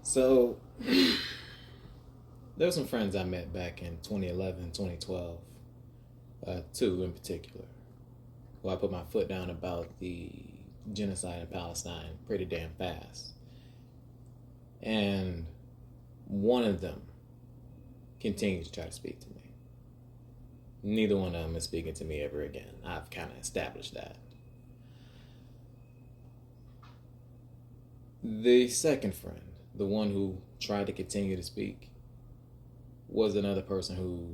So, there were some friends I met back in 2011, 2012, two in particular, who I put my foot down about the genocide in Palestine pretty damn fast. And one of them continued to try to speak to me. Neither one of them is speaking to me ever again. I've kind of established that. The second friend, the one who tried to continue to speak, was another person who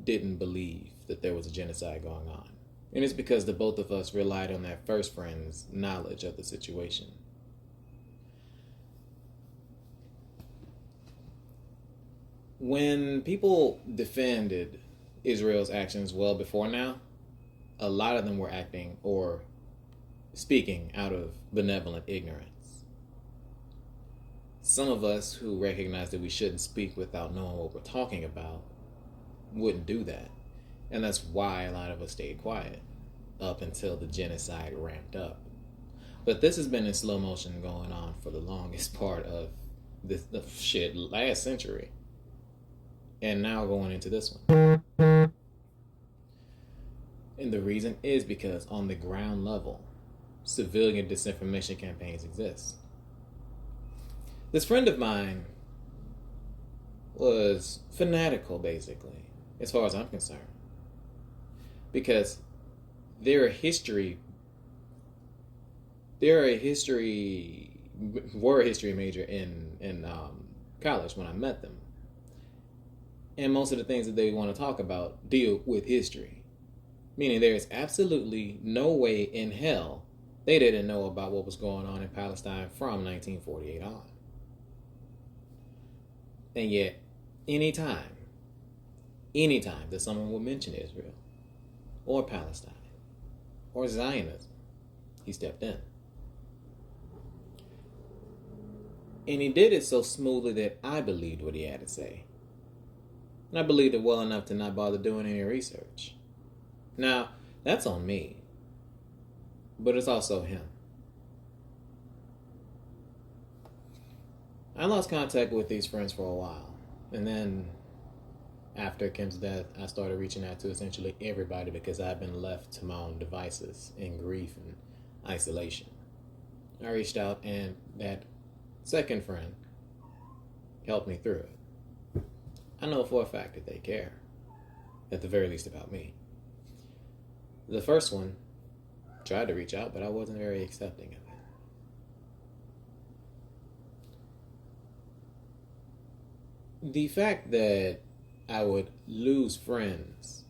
didn't believe that there was a genocide going on. And it's because the both of us relied on that first friend's knowledge of the situation. When people defended Israel's actions well before now, a lot of them were acting or speaking out of benevolent ignorance. Some of us who recognize that we shouldn't speak without knowing what we're talking about wouldn't do that. And that's why a lot of us stayed quiet up until the genocide ramped up. But this has been in slow motion going on for the longest part of the shit last century. And now going into this one. And the reason is because on the ground level, civilian disinformation campaigns exist. This friend of mine was fanatical, basically, as far as I'm concerned. Because were a history major in college when I met them. And most of the things that they want to talk about deal with history. Meaning there is absolutely no way in hell they didn't know about what was going on in Palestine from 1948 on. And yet, anytime that someone would mention Israel, or Palestine, or Zionism, he stepped in. And he did it so smoothly that I believed what he had to say. And I believed it well enough to not bother doing any research. Now, that's on me. But it's also him. I lost contact with these friends for a while. And then, after Kim's death, I started reaching out to essentially everybody because I've been left to my own devices in grief and isolation. I reached out, and that second friend helped me through it. I know for a fact that they care, at the very least about me. The first one tried to reach out, but I wasn't very accepting of it. The fact that I would lose friends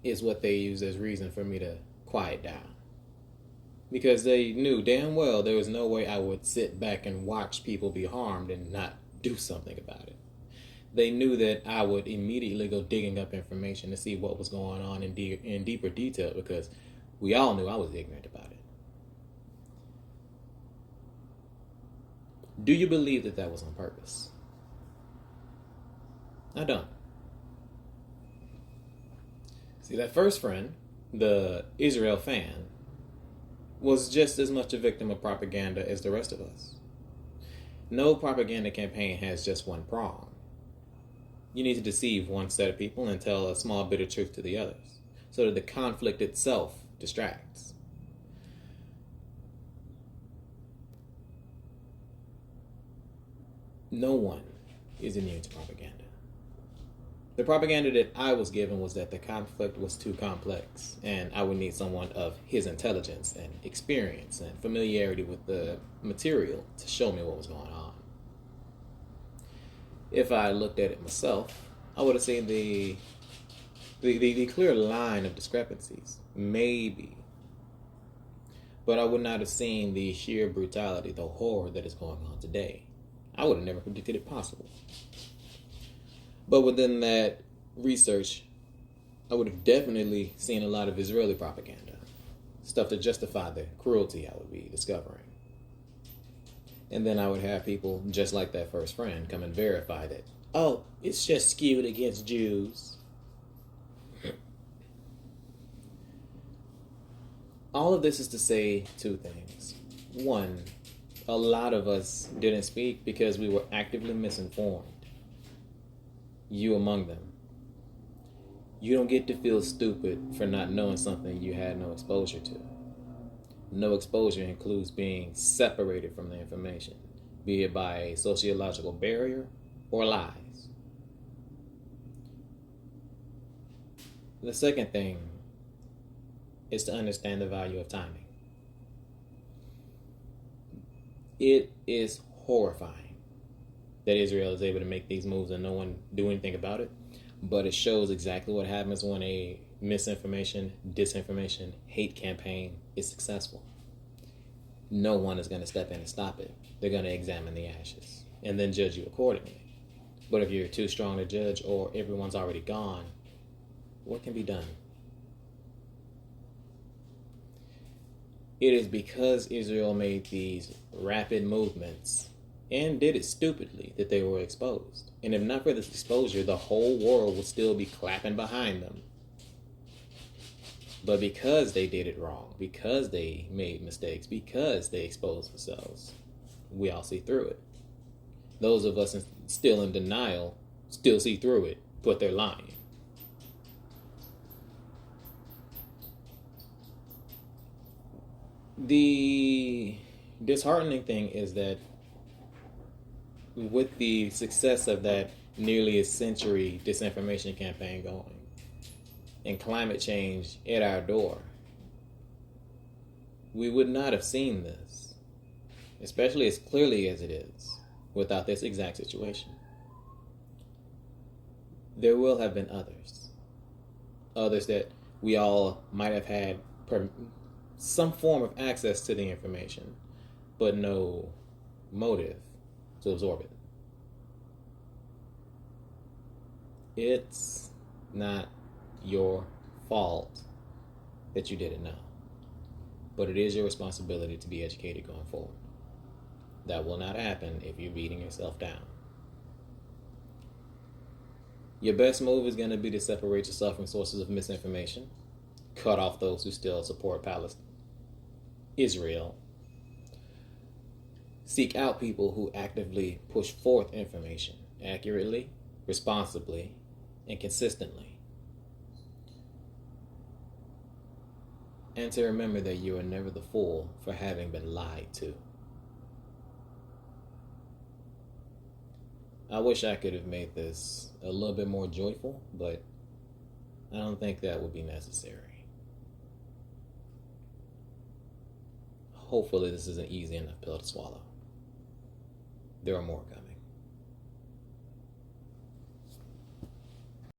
is what they used as reason for me to quiet down. Because they knew damn well there was no way I would sit back and watch people be harmed and not do something about it. They knew that I would immediately go digging up information to see what was going on in deeper detail because we all knew I was ignorant about it. Do you believe that was on purpose? I don't. See, that first friend, the Israel fan, was just as much a victim of propaganda as the rest of us. No propaganda campaign has just one prong. You need to deceive one set of people and tell a small bit of truth to the others, so that the conflict itself distracts. No one is immune to propaganda. The propaganda that I was given was that the conflict was too complex, and I would need someone of his intelligence and experience and familiarity with the material to show me what was going on. If I looked at it myself, I would have seen the clear line of discrepancies, maybe. But I would not have seen the sheer brutality, the horror that is going on today. I would have never predicted it possible. But within that research, I would have definitely seen a lot of Israeli propaganda. Stuff to justify the cruelty I would be discovering. And then I would have people, just like that first friend, come and verify that, oh, it's just skewed against Jews. All of this is to say two things. One, A lot of us didn't speak because we were actively misinformed. You among them. You don't get to feel stupid for not knowing something you had no exposure to. No exposure includes being separated from the information, be it by a sociological barrier or lies. The second thing is to understand the value of timing. It is horrifying that Israel is able to make these moves and no one do anything about it, but it shows exactly what happens when a misinformation, disinformation, hate campaign is successful. No one is going to step in and stop it. They're going to examine the ashes and then judge you accordingly. But if you're too strong to judge or everyone's already gone, what can be done? It is because Israel made these rapid movements and did it stupidly that they were exposed. And if not for this exposure, the whole world would still be clapping behind them. But because they did it wrong, because they made mistakes, because they exposed themselves, we all see through it. Those of us still in denial still see through it, but they're lying. The disheartening thing is that with the success of that nearly a century disinformation campaign going and climate change at our door, we would not have seen this, especially as clearly as it is, without this exact situation. There will have been others that we all might have had some form of access to the information, but no motive to absorb it. It's not your fault that you didn't know, but it is your responsibility to be educated going forward. That will not happen if you're beating yourself down. Your best move is going to be to separate yourself from sources of misinformation, cut off those who still support Israel, seek out people who actively push forth information accurately, responsibly, and consistently. And to remember that you are never the fool for having been lied to. I wish I could have made this a little bit more joyful, but I don't think that would be necessary. Hopefully this is an easy enough pill to swallow. There are more coming.